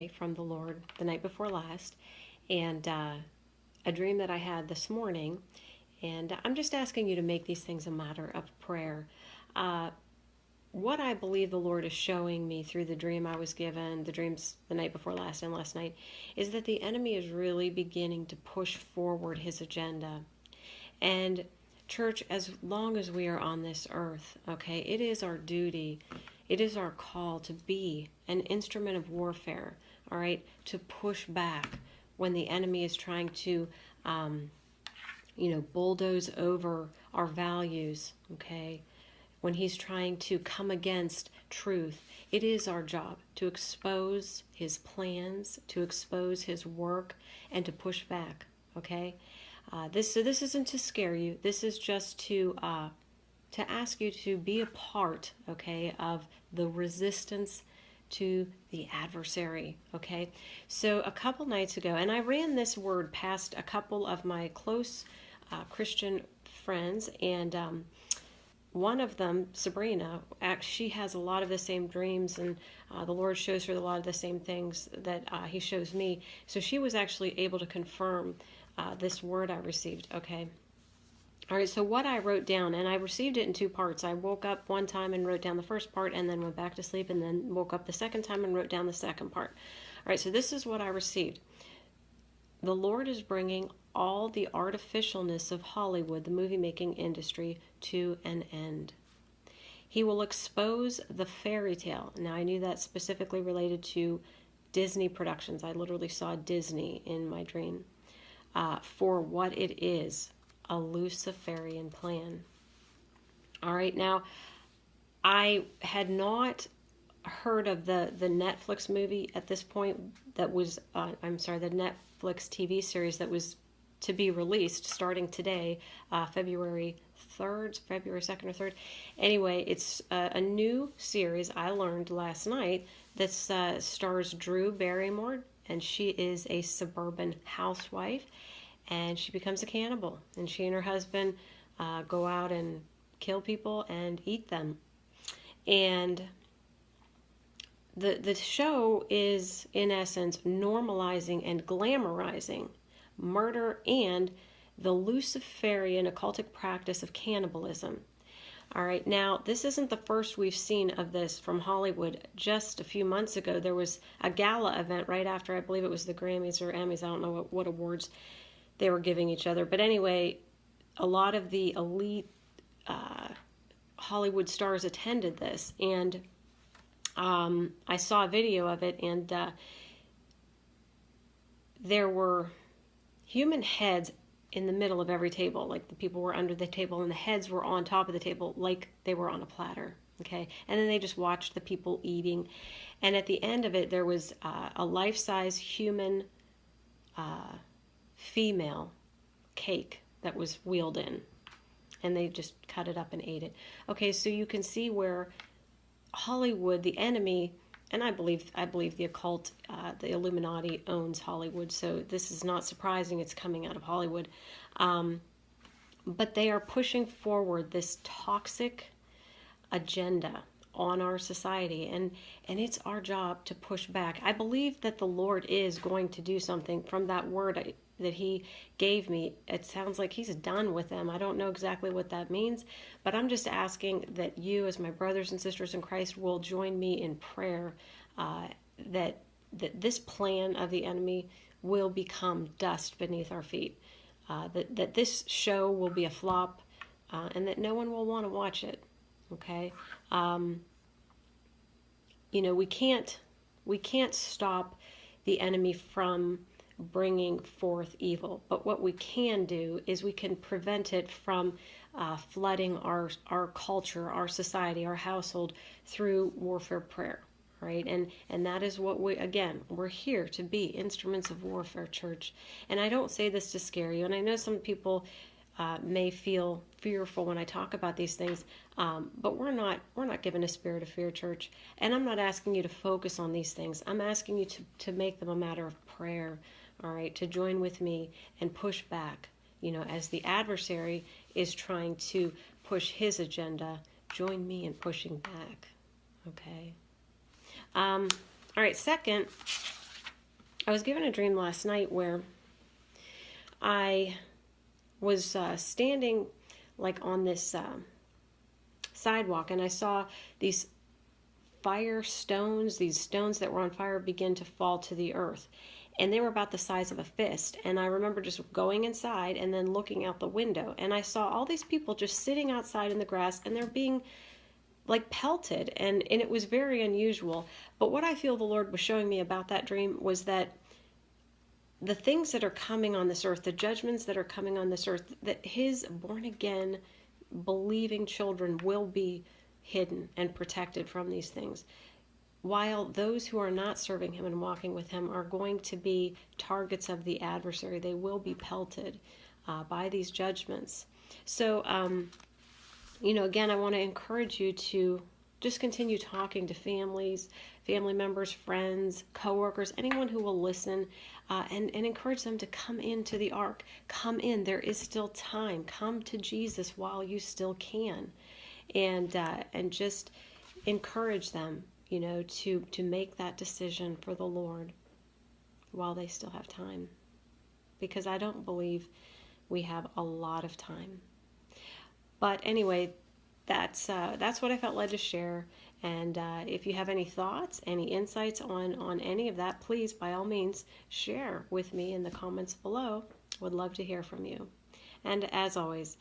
from the Lord the night before last, and a dream that I had this morning. And I'm just asking you to make these things a matter of prayer. What I believe the Lord is showing me through the dream I was given, the dreams the night before last and last night, is that the enemy is really beginning to push forward his agenda. And church, as long as we are on this earth, okay, it is our duty, it is our call to be an instrument of warfare, all right, to push back when the enemy is trying to, bulldoze over our values, okay, when he's trying to come against truth. It is our job to expose his plans, to expose his work, and to push back, okay? This isn't to scare you. This is just to ask you to be a part, okay, of the resistance to the adversary, okay? So a couple nights ago, and I ran this word past a couple of my close Christian friends, and one of them, Sabrina, she has a lot of the same dreams, and the Lord shows her a lot of the same things that he shows me. So she was actually able to confirm this word I received, okay? All right, so what I wrote down, and I received it in two parts. I woke up one time and wrote down the first part, and then went back to sleep, and then woke up the second time and wrote down the second part. All right, so this is what I received. The Lord is bringing all the artificialness of Hollywood, the movie-making industry, to an end. He will expose the fairy tale. Now, I knew that specifically related to Disney productions. I literally saw Disney in my dream. For what it is, a Luciferian plan. All right, now, I had not heard of the Netflix movie at this point that was, the Netflix TV series that was to be released starting today, February 2nd or 3rd. Anyway, it's a new series I learned last night that stars Drew Barrymore, and she is a suburban housewife, and she becomes a cannibal, and she and her husband go out and kill people and eat them. And the show is, in essence, normalizing and glamorizing murder and the Luciferian occultic practice of cannibalism. All right, now, this isn't the first we've seen of this from Hollywood. Just a few months ago, there was a gala event right after, I believe it was the Grammys or Emmys, I don't know what awards they were giving each other. But anyway, a lot of the elite Hollywood stars attended this, and I saw a video of it, and there were human heads in the middle of every table. Like, the people were under the table and the heads were on top of the table like they were on a platter, okay? And then they just watched the people eating. And at the end of it, there was a life-size human female cake that was wheeled in. And they just cut it up and ate it. Okay, so you can see where Hollywood, the enemy, and I believe the occult, the Illuminati owns Hollywood, so this is not surprising it's coming out of Hollywood. But they are pushing forward this toxic agenda on our society, and it's our job to push back. I believe that the Lord is going to do something from that word that he gave me. It sounds like he's done with them. I don't know exactly what that means, but I'm just asking that you, as my brothers and sisters in Christ, will join me in prayer that this plan of the enemy will become dust beneath our feet, that this show will be a flop, and that no one will want to watch it, okay? We can't stop the enemy from bringing forth evil, but what we can do is we can prevent it from flooding our culture, our society, our household through warfare prayer, right? And that is what we're here to be instruments of warfare, church. And I don't say this to scare you, and I know some people may feel fearful when I talk about these things, but we're not given a spirit of fear, church. And I'm not asking you to focus on these things. I'm asking you to make them a matter of prayer, all right, to join with me and push back, as the adversary is trying to push his agenda. Join me in pushing back, okay? All right, second, I was given a dream last night where I was standing like on this sidewalk, and I saw these fire stones, these stones that were on fire, begin to fall to the earth. And they were about the size of a fist. And I remember just going inside and then looking out the window. And I saw all these people just sitting outside in the grass, and they're being like pelted. And it was very unusual. But what I feel the Lord was showing me about that dream was that the things that are coming on this earth, the judgments that are coming on this earth, that his born again, believing children will be hidden and protected from these things, while those who are not serving him and walking with him are going to be targets of the adversary. They will be pelted by these judgments. So, again, I want to encourage you to just continue talking to families, family members, friends, coworkers, anyone who will listen, and encourage them to come into the ark. Come in. There is still time. Come to Jesus while you still can, and just encourage them, to make that decision for the Lord while they still have time, because I don't believe we have a lot of time. But anyway, that's what I felt led to share. And if you have any thoughts, any insights on any of that, please, by all means, share with me in the comments below. Would love to hear from you. And as always,